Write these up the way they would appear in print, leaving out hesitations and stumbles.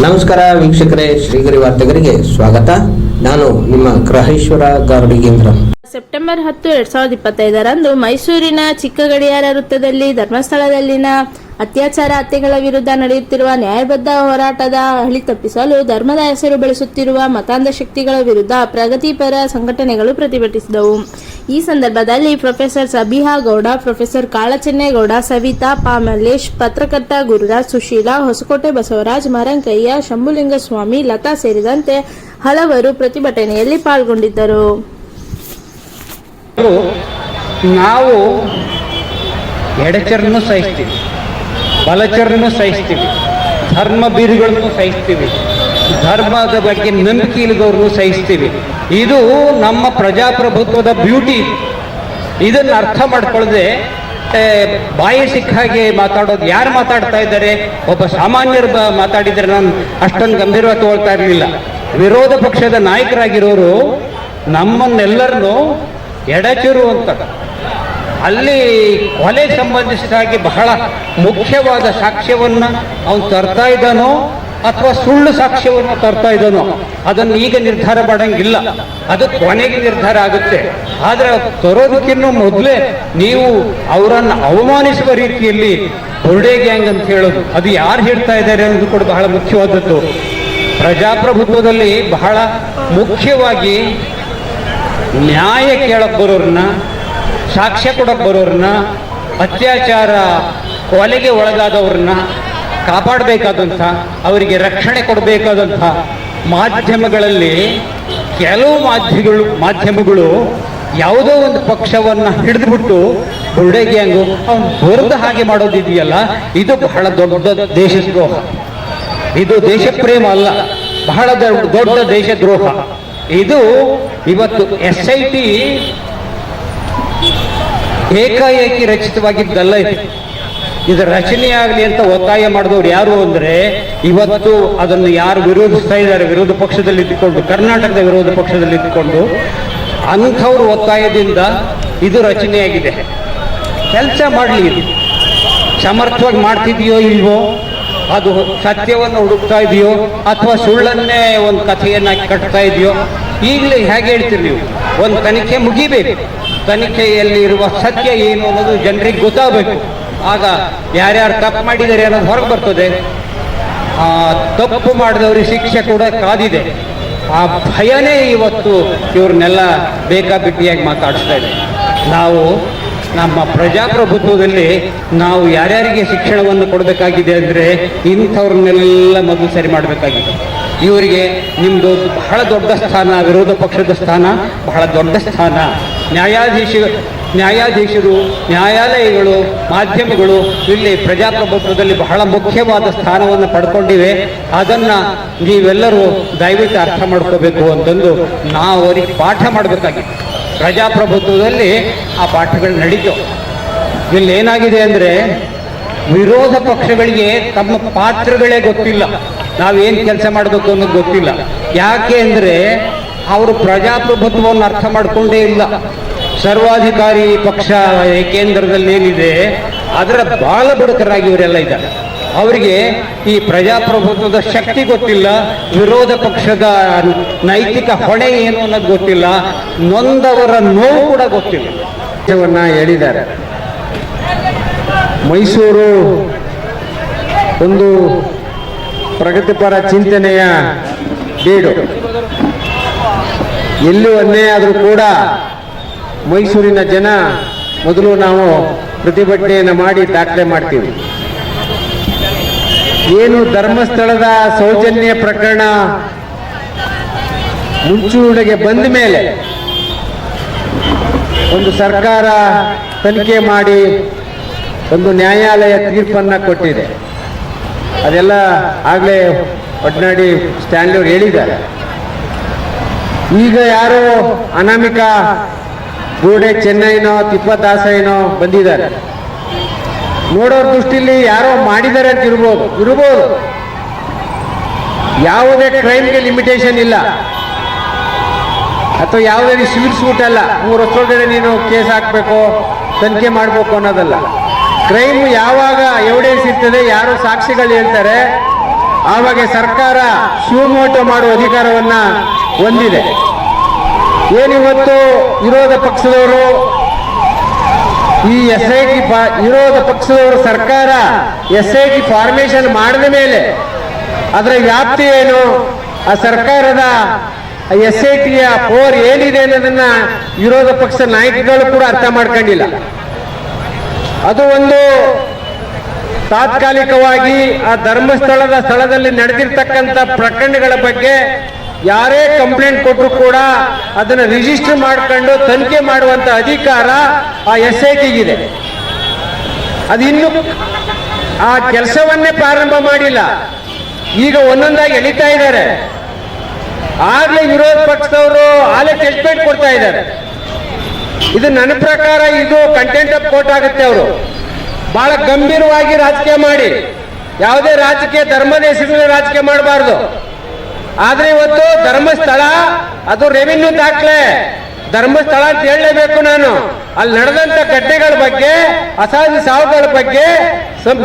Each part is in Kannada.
ನಮಸ್ಕಾರ ವೀಕ್ಷಕರೇ, ಶ್ರೀಗರಿ ವಾರ್ತೆಗರಿಗೆ ಸ್ವಾಗತ. ನಾನು ನಿಮ್ಮ ಗ್ರಹೇಶ್ವರ ಗಾರುಡಿಗೇಂದ್ರ. ಸೆಪ್ಟೆಂಬರ್ 10, 2025ರಂದು ಮೈಸೂರಿನ ಚಿಕ್ಕಗಡಿಯಾರ ವೃತ್ತದಲ್ಲಿ ಧರ್ಮಸ್ಥಳದಲ್ಲಿನ ಅತ್ಯಾಚಾರ ಹತ್ಯೆಗಳ ವಿರುದ್ಧ ನಡೆಯುತ್ತಿರುವ ನ್ಯಾಯಬದ್ಧ ಹೋರಾಟದ ಹಳಿ ತಪ್ಪಿಸಲು ಧರ್ಮದ ಹೆಸರು ಬೆಳೆಸುತ್ತಿರುವ ಮತಾಂಧ ಶಕ್ತಿಗಳ ವಿರುದ್ಧ ಪ್ರಗತಿಪರ ಸಂಘಟನೆಗಳು ಪ್ರತಿಭಟಿಸಿದವು. ಈ ಸಂದರ್ಭದಲ್ಲಿ ಪ್ರೊಫೆಸರ್ ಸಬಿಹಾ ಗೌಡ, ಪ್ರೊಫೆಸರ್ ಕಾಳಚೆನ್ನೇಗೌಡ, ಸವಿತಾ, ಪಾಮಲೇಶ್, ಪತ್ರಕರ್ತ ಗುರುರಾಜ್, ಸುಶೀಲಾ, ಹೊಸಕೋಟೆ ಬಸವರಾಜ್, ಮರಂಕಯ್ಯ, ಶಂಭುಲಿಂಗಸ್ವಾಮಿ, ಲತಾ ಸೇರಿದಂತೆ ಹಲವರು ಪ್ರತಿಭಟನೆಯಲ್ಲಿ ಪಾಲ್ಗೊಂಡಿದ್ದರು. ನಾವು ಎಡಚರನ್ನು ಸಹಿಸ್ತೀವಿ, ಬಲಚರನ್ನು ಸಹಿಸ್ತೀವಿ, ಧರ್ಮ ಬೀರುಗಳನ್ನು ಸಹಿಸ್ತೀವಿ, ಧರ್ಮದ ಬಗ್ಗೆ ನಂಬಿಕೆ ಇಲ್ಲದವ್ರನ್ನು ಸಹಿಸ್ತೀವಿ. ಇದು ನಮ್ಮ ಪ್ರಜಾಪ್ರಭುತ್ವದ ಬ್ಯೂಟಿ. ಇದನ್ನು ಅರ್ಥ ಮಾಡ್ಕೊಳ್ಳದೆ ಬಾಯಿ ಸಿಕ್ಕ ಹಾಗೆ ಮಾತಾಡೋದು. ಯಾರು ಮಾತಾಡ್ತಾ ಇದ್ದಾರೆ? ಒಬ್ಬ ಸಾಮಾನ್ಯರು ಮಾತಾಡಿದರೆ ನಾನು ಅಷ್ಟೊಂದು ಗಂಭೀರವಾಗಿ ತಗೊಳ್ತಾ ಇರಲಿಲ್ಲ. ವಿರೋಧ ಪಕ್ಷದ ನಾಯಕರಾಗಿರೋರು ನಮ್ಮನ್ನೆಲ್ಲರನ್ನು ಎಡಚರು ಅಂತ, ಅಲ್ಲಿ ಕೊಲೆಗೆ ಸಂಬಂಧಿಸಿದ ಹಾಗೆ ಬಹಳ ಮುಖ್ಯವಾದ ಸಾಕ್ಷ್ಯವನ್ನು ಅವನು ತರ್ತಾ ಇದ್ದಾನೋ ಅಥವಾ ಸುಳ್ಳು ಸಾಕ್ಷ್ಯವನ್ನು ತರ್ತಾ ಇದ್ದಾನೋ ಅದನ್ನು ಈಗ ನಿರ್ಧಾರ ಮಾಡೋಂಗಿಲ್ಲ, ಅದು ಕೊನೆಗೆ ನಿರ್ಧಾರ ಆಗುತ್ತೆ. ಆದರೆ ತರೋದಕ್ಕಿನ್ನೂ ಮೊದಲೇ ನೀವು ಅವರನ್ನು ಅವಮಾನಿಸುವ ರೀತಿಯಲ್ಲಿ ಬುರ್ಡೆ ಗ್ಯಾಂಗ್ ಅಂತ ಹೇಳೋದು, ಅದು ಯಾರು ಹೇಳ್ತಾ ಇದ್ದಾರೆ ಅನ್ನೋದು ಕೂಡ ಬಹಳ ಮುಖ್ಯವಾದದ್ದು. ಪ್ರಜಾಪ್ರಭುತ್ವದಲ್ಲಿ ಬಹಳ ಮುಖ್ಯವಾಗಿ ನ್ಯಾಯ ಕೇಳಕ್ಕೆ ಬರೋರನ್ನ, ಸಾಕ್ಷ್ಯ ಕೊಡಕ್ಕೆ ಬರೋರನ್ನ, ಅತ್ಯಾಚಾರ ಕೊಲೆಗೆ ಒಳಗಾದವ್ರನ್ನ ಕಾಪಾಡಬೇಕಾದಂಥ, ಅವರಿಗೆ ರಕ್ಷಣೆ ಕೊಡಬೇಕಾದಂಥ ಮಾಧ್ಯಮಗಳಲ್ಲಿ ಕೆಲವು ಮಾಧ್ಯಮಗಳು ಯಾವುದೋ ಒಂದು ಪಕ್ಷವನ್ನು ಹಿಡಿದುಬಿಟ್ಟು ಬುರ್ಡೆ ಗ್ಯಾಂಗು ಅವನು ಬರೆದ ಹಾಗೆ ಮಾಡೋದಿದೆಯಲ್ಲ, ಇದು ಬಹಳ ದೊಡ್ಡ ದೇಶದ್ರೋಹ. ಇದು ದೇಶಪ್ರೇಮ ಅಲ್ಲ, ಬಹಳ ದೊಡ್ಡ ದೇಶದ್ರೋಹ. ಇದು ಇವತ್ತು SIT ಏಕಾಏಕಿ ರಚಿತವಾಗಿದ್ದಲ್ಲ. ಇದು ರಚನೆಯಾಗಲಿ ಅಂತ ಒತ್ತಾಯ ಮಾಡಿದವರು ಯಾರು ಅಂದರೆ, ಇವತ್ತು ಅದನ್ನು ಯಾರು ವಿರೋಧಿಸ್ತಾ ಇದ್ದಾರೆ, ವಿರೋಧ ಪಕ್ಷದಲ್ಲಿ ಇದ್ದುಕೊಂಡು, ಕರ್ನಾಟಕದ ವಿರೋಧ ಪಕ್ಷದಲ್ಲಿ ಇದ್ದುಕೊಂಡು, ಅಂಥವ್ರ ಒತ್ತಾಯದಿಂದ ಇದು ರಚನೆಯಾಗಿದೆ. ಕೆಲಸ ಮಾಡಲಿ, ಇದು ಸಮರ್ಥವಾಗಿ ಮಾಡ್ತಿದೆಯೋ ಇಲ್ವೋ, ಅದು ಸತ್ಯವನ್ನು ಹುಡುಕ್ತಾ ಇದೆಯೋ ಅಥವಾ ಸುಳ್ಳನ್ನೇ ಒಂದು ಕಥೆಯನ್ನಾಗಿ ಕಟ್ತಾ ಇದೆಯೋ, ಈಗಲೇ ಹೇಗೆ ಹೇಳ್ತೀರಿ ನೀವು? ಒಂದು ತನಿಖೆ ಮುಗಿಬೇಕು, ತನಿಖೆಯಲ್ಲಿ ಇರುವ ಸತ್ಯ ಏನು ಅನ್ನೋದು ಜನರಿಗೆ ಗೊತ್ತಾಗಬೇಕು. ಆಗ ಯಾರ್ಯಾರು ತಪ್ಪು ಮಾಡಿದ್ದಾರೆ ಅನ್ನೋದು ಹೊರಗೆ ಬರ್ತದೆ. ತಪ್ಪು ಮಾಡಿದವ್ರಿಗೆ ಶಿಕ್ಷೆ ಕೂಡ ಕಾದಿದೆ. ಆ ಭಯನೇ ಇವತ್ತು ಇವ್ರನ್ನೆಲ್ಲ ಬೇಕಾಬಿಟ್ಟಿಯಾಗಿ ಮಾತಾಡಿಸ್ತಾ ಇದೆ. ನಾವು ನಮ್ಮ ಪ್ರಜಾಪ್ರಭುತ್ವದಲ್ಲಿ ನಾವು ಯಾರ್ಯಾರಿಗೆ ಶಿಕ್ಷಣವನ್ನು ಕೊಡಬೇಕಾಗಿದೆ ಅಂದರೆ ಇಂಥವ್ರನ್ನೆಲ್ಲ ಮೊದಲು ಸರಿ ಮಾಡಬೇಕಾಗಿದೆ. ಇವರಿಗೆ ನಿಮ್ಮದು ಬಹಳ ದೊಡ್ಡ ಸ್ಥಾನ, ವಿರೋಧ ಪಕ್ಷದ ಸ್ಥಾನ ಬಹಳ ದೊಡ್ಡ ಸ್ಥಾನ. ನ್ಯಾಯಾಧೀಶರು, ನ್ಯಾಯಾಲಯಗಳು, ಮಾಧ್ಯಮಗಳು ಇಲ್ಲಿ ಪ್ರಜಾಪ್ರಭುತ್ವದಲ್ಲಿ ಬಹಳ ಮುಖ್ಯವಾದ ಸ್ಥಾನವನ್ನು ಪಡ್ಕೊಂಡಿವೆ. ಅದನ್ನು ನೀವೆಲ್ಲರೂ ದಯವಿಟ್ಟು ಅರ್ಥ ಮಾಡ್ಕೋಬೇಕು ಅಂತಂದು ನಾವು ಅವರಿಗೆ ಪಾಠ ಮಾಡಬೇಕಾಗಿದೆ. ಪ್ರಜಾಪ್ರಭುತ್ವದಲ್ಲಿ ಆ ಪಾಠಗಳು ನಡೀತು. ಇಲ್ಲಿ ಏನಾಗಿದೆ ಅಂದರೆ, ವಿರೋಧ ಪಕ್ಷಗಳಿಗೆ ತಮ್ಮ ಪಾತ್ರಗಳೇ ಗೊತ್ತಿಲ್ಲ, ನಾವೇನು ಕೆಲಸ ಮಾಡಬೇಕು ಅನ್ನೋದು ಗೊತ್ತಿಲ್ಲ. ಯಾಕೆ ಅಂದರೆ ಅವರು ಪ್ರಜಾಪ್ರಭುತ್ವವನ್ನು ಅರ್ಥ ಮಾಡಿಕೊಂಡೇ ಇಲ್ಲ. ಸರ್ವಾಧಿಕಾರಿ ಪಕ್ಷ ಕೇಂದ್ರದಲ್ಲಿ ಏನಿದೆ ಅದರ ಬಾಲ ಬುಡಕರಾಗಿ ಇವರೆಲ್ಲ ಇದ್ದಾರೆ. ಅವರಿಗೆ ಈ ಪ್ರಜಾಪ್ರಭುತ್ವದ ಶಕ್ತಿ ಗೊತ್ತಿಲ್ಲ, ವಿರೋಧ ಪಕ್ಷದ ನೈತಿಕ ಹೊಣೆ ಏನು ಅನ್ನೋದು ಗೊತ್ತಿಲ್ಲ, ನೊಂದವರ ನೋವು ಕೂಡ ಗೊತ್ತಿಲ್ಲ. ಹೇಳಿದ್ದಾರೆ, ಮೈಸೂರು ಒಂದು ಪ್ರಗತಿಪರ ಚಿಂತನೆಯ ಬೀಡು. ಎಲ್ಲೂ ಅನ್ಯಾಯ ಆದರೂ ಕೂಡ ಮೈಸೂರಿನ ಜನ ಮೊದಲು ನಾವು ಪ್ರತಿಭಟನೆಯನ್ನು ಮಾಡಿ ದಾಖಲೆ ಮಾಡ್ತೀವಿ. ಏನು ಧರ್ಮಸ್ಥಳದ ಸೌಜನ್ಯ ಪ್ರಕರಣ ಮುಂಚೂಣಿಗೆ ಬಂದ ಮೇಲೆ ಒಂದು ಸರ್ಕಾರ ತನಿಖೆ ಮಾಡಿ ಒಂದು ನ್ಯಾಯಾಲಯ ತೀರ್ಪನ್ನು ಕೊಟ್ಟಿದೆ. ಅದೆಲ್ಲ ಆಗಲೇ ಒಡ್ನಾಡಿ ಸ್ಟ್ಯಾನ್ಲಿ ಅವರು ಹೇಳಿದ್ದಾರೆ. ಈಗ ಯಾರೋ ಅನಾಮಿಕ ಗೋಡೆ ಚೆನ್ನೈನೋ ತಿಪ್ಪದಾಸಯ್ಯನೋ ಬಂದಿದ್ದಾರೆ. ನೋಡೋರ ದೃಷ್ಟಿಲಿ ಯಾರೋ ಮಾಡಿದ್ದಾರೆ ಅಂತ ಇರ್ಬೋದು. ಯಾವುದೇ ಕ್ರೈಮ್ಗೆ ಲಿಮಿಟೇಷನ್ ಇಲ್ಲ, ಅಥವಾ ಯಾವುದೇ ಸಿವಿಲ್ ಸೂಟ್ ಅಲ್ಲ. 3 ವರ್ಷದೊಳಗಡೆ ನೀನು ಕೇಸ್ ಹಾಕಬೇಕು, ತನಿಖೆ ಮಾಡಬೇಕು ಅನ್ನೋದಲ್ಲ. ಕ್ರೈಮ್ ಯಾವಾಗ ಎವಿಡೆನ್ಸ್ ಇರ್ತದೆ, ಯಾರು ಸಾಕ್ಷಿಗಳು ಹೇಳ್ತಾರೆ, ಆವಾಗ ಸರ್ಕಾರ ಸುಮೋಟೋ ಮಾಡುವ ಅಧಿಕಾರವನ್ನ ಹೊಂದಿದೆ. ಏನಿವತ್ತು ವಿರೋಧ ಪಕ್ಷದವರು ಈ SIT ವಿರೋಧ ಪಕ್ಷದವರು ಸರ್ಕಾರ SIT ಫಾರ್ಮೇಶನ್ ಮಾಡಿದ ಮೇಲೆ ಅದರ ವ್ಯಾಪ್ತಿ ಏನು, ಆ ಸರ್ಕಾರದ SITಯ ಪವರ್ ಏನಿದೆ ಅನ್ನೋದನ್ನ ವಿರೋಧ ಪಕ್ಷ ನಾಯಕಗಳು ಕೂಡ ಅರ್ಥ ಮಾಡ್ಕೊಂಡಿಲ್ಲ. ಅದು ಒಂದು ತಾತ್ಕಾಲಿಕವಾಗಿ ಆ ಧರ್ಮಸ್ಥಳದ ಸ್ಥಳದಲ್ಲಿ ನಡೆದಿರ್ತಕ್ಕಂಥ ಪ್ರಕರಣಗಳ ಬಗ್ಗೆ ಯಾರೇ ಕಂಪ್ಲೇಂಟ್ ಕೊಟ್ಟರು ಕೂಡ ಅದನ್ನು ರಿಜಿಸ್ಟರ್ ಮಾಡ್ಕೊಂಡು ತನಿಖೆ ಮಾಡುವಂತ ಅಧಿಕಾರ ಆ SITಗಿದೆ. ಅದು ಇನ್ನು ಆ ಕೆಲಸವನ್ನೇ ಪ್ರಾರಂಭ ಮಾಡಿಲ್ಲ. ಈಗ ಒಂದೊಂದಾಗಿ ಎಳಿತಾ ಇದ್ದಾರೆ. ಆಗ್ಲೇ ವಿರೋಧ ಪಕ್ಷದವರು ಆಲೇ ಜಡ್ಜ್ಮೆಂಟ್ ಕೊಡ್ತಾ ಇದ್ದಾರೆ. ಇದು ನನ್ನ ಪ್ರಕಾರ ಇದು ಕಂಟೆಂಟ್ ಆಫ್ ಕೋರ್ಟ್ ಆಗುತ್ತೆ. ಅವರು ಬಹಳ ಗಂಭೀರವಾಗಿ ರಾಜಕೀಯ ಮಾಡಿ, ಯಾವುದೇ ರಾಜಕೀಯ ಧರ್ಮದ ಹೆಸರಿನಲ್ಲಿ ರಾಜಕೀಯ ಮಾಡಬಾರ್ದು. ಆದ್ರೆ ಇವತ್ತು ಧರ್ಮಸ್ಥಳ ಅದು ರೆವಿನ್ಯೂ ದಾಖಲೆ ಧರ್ಮಸ್ಥಳ ಅಂತ ಹೇಳಲೇಬೇಕು ನಾನು. ಅಲ್ಲಿ ನಡೆದಂತ ಘಟನೆಗಳ ಬಗ್ಗೆ, ಅಸಾಧ್ಯ ಸಾವುಗಳ ಬಗ್ಗೆ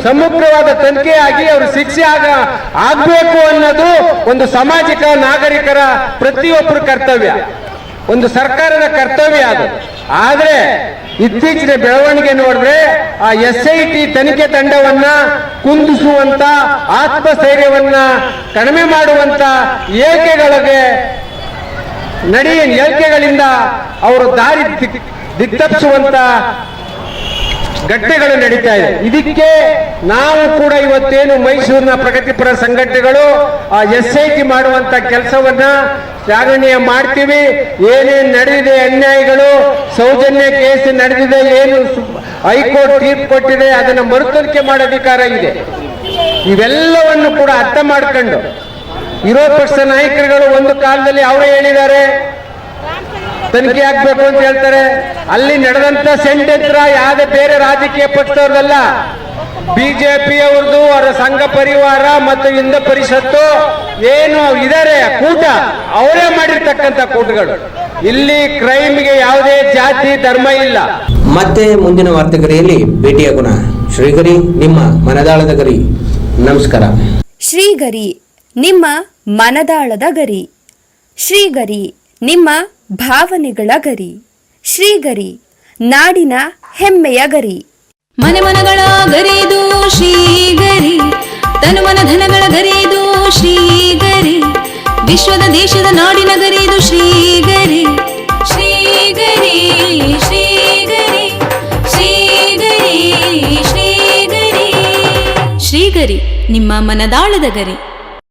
ಸಮಗ್ರವಾದ ತನಿಖೆ ಆಗಿ ಅವರು ಶಿಕ್ಷೆ ಆಗಬೇಕು ಅನ್ನೋದು ಒಂದು ಸಾಮಾಜಿಕ ನಾಗರಿಕರ ಪ್ರತಿಯೊಬ್ಬರ ಕರ್ತವ್ಯ, ಒಂದು ಸರ್ಕಾರದ ಕರ್ತವ್ಯ ಅದು. ಆದ್ರೆ ಇತ್ತೀಚಿನ ಬೆಳವಣಿಗೆ ನೋಡಿದ್ರೆ ಆ SIT ತನಿಖೆ ತಂಡವನ್ನ ಕುಂದಿಸುವಂತ, ಆತ್ಮಸ್ಥೈರ್ಯವನ್ನ ಕಡಿಮೆ ಮಾಡುವಂತ ಹೇಳಿಕೆಗಳಿಂದ ಅವರು ದಾರಿ ದಿಕ್ತಪ್ಪಿಸುವಂತ ಘಟನೆಗಳು ನಡೀತಾ ಇದೆ. ಇದಕ್ಕೆ ನಾವು ಕೂಡ ಇವತ್ತೇನು ಮೈಸೂರಿನ ಪ್ರಗತಿಪರ ಸಂಘಟನೆಗಳು ಆ SIT ಮಾಡುವಂತ ಕೆಲಸವನ್ನ ಶ್ಲಾಘನೀಯ ಮಾಡ್ತೀವಿ. ಏನೇನು ನಡೆದಿದೆ ಅನ್ಯಾಯಗಳು, ಸೌಜನ್ಯ ಕೇಸ್ ನಡೆದಿದೆ, ಏನು ಹೈಕೋರ್ಟ್ ತೀರ್ಪು ಕೊಟ್ಟಿದೆ ಅದನ್ನ ಮರುತನಿಖೆ ಮಾಡೋ ಅಧಿಕಾರ ಇದೆ. ಇವೆಲ್ಲವನ್ನು ಕೂಡ ಅರ್ಥ ಮಾಡ್ಕೊಂಡು ವಿರೋಧ ಪಕ್ಷ ನಾಯಕರುಗಳು ಒಂದು ಕಾಲದಲ್ಲಿ ಅವರೇ ಹೇಳಿದ್ದಾರೆ ತನಿಖೆ ಆಗ್ಬೇಕು ಅಂತ ಹೇಳ್ತಾರೆ. ಅಲ್ಲಿ ನಡೆದಂತ ಷಡ್ಯಂತ್ರ ಯಾವುದೇ ಬೇರೆ ರಾಜಕೀಯ ಪಕ್ಷದವ್ರದಲ್ಲ, ಬಿಜೆಪಿ ಅವ್ರದ್ದು, ಅವರ ಸಂಘ ಪರಿವಾರ ಮತ್ತು ಹಿಂದೂ ಪರಿಷತ್ತು ಏನು ಇದಾರೆ ಕೂಟ, ಅವರೇ ಮಾಡಿರ್ತಕ್ಕಂಥ ಕೂಟಗಳು. ಇಲ್ಲಿ ಕ್ರೈಮ್ಗೆ ಯಾವುದೇ ಜಾತಿ ಧರ್ಮ ಇಲ್ಲ. ಮತ್ತೆ ಮುಂದಿನ ವಾರ್ತೆಗರಿಯಲ್ಲಿ ಭೇಟಿಯಾಗೋಣ. ಶ್ರೀಗರಿ, ನಿಮ್ಮ ಮನದಾಳದ ಗರಿ. ನಮಸ್ಕಾರ. ಶ್ರೀಗರಿ, ನಿಮ್ಮ ಮನದಾಳದ ಗರಿ. ಶ್ರೀಗರಿ, ನಿಮ್ಮ ಭಾವನೆಗಳ ಗರಿ. ಶ್ರೀಗರಿ, ನಾಡಿನ ಹೆಮ್ಮೆಯ ಗರಿ. ಮನೆ ಮನಗಳ ಗರಿದು ಶ್ರೀಗರಿ, ತನು ಮನ ಧನಗಳ ಗರಿದು ಶ್ರೀಗರಿ, ವಿಶ್ವದ ದೇಶದ ನಾಡಿನ ಗರಿದು ಶ್ರೀಗರಿ. ಶ್ರೀಗರಿ ಶ್ರೀಗರಿ ಶ್ರೀಗರಿ ಶ್ರೀಗರಿ ಶ್ರೀಗರಿ, ನಿಮ್ಮ ಮನದಾಳದ ಗರಿ.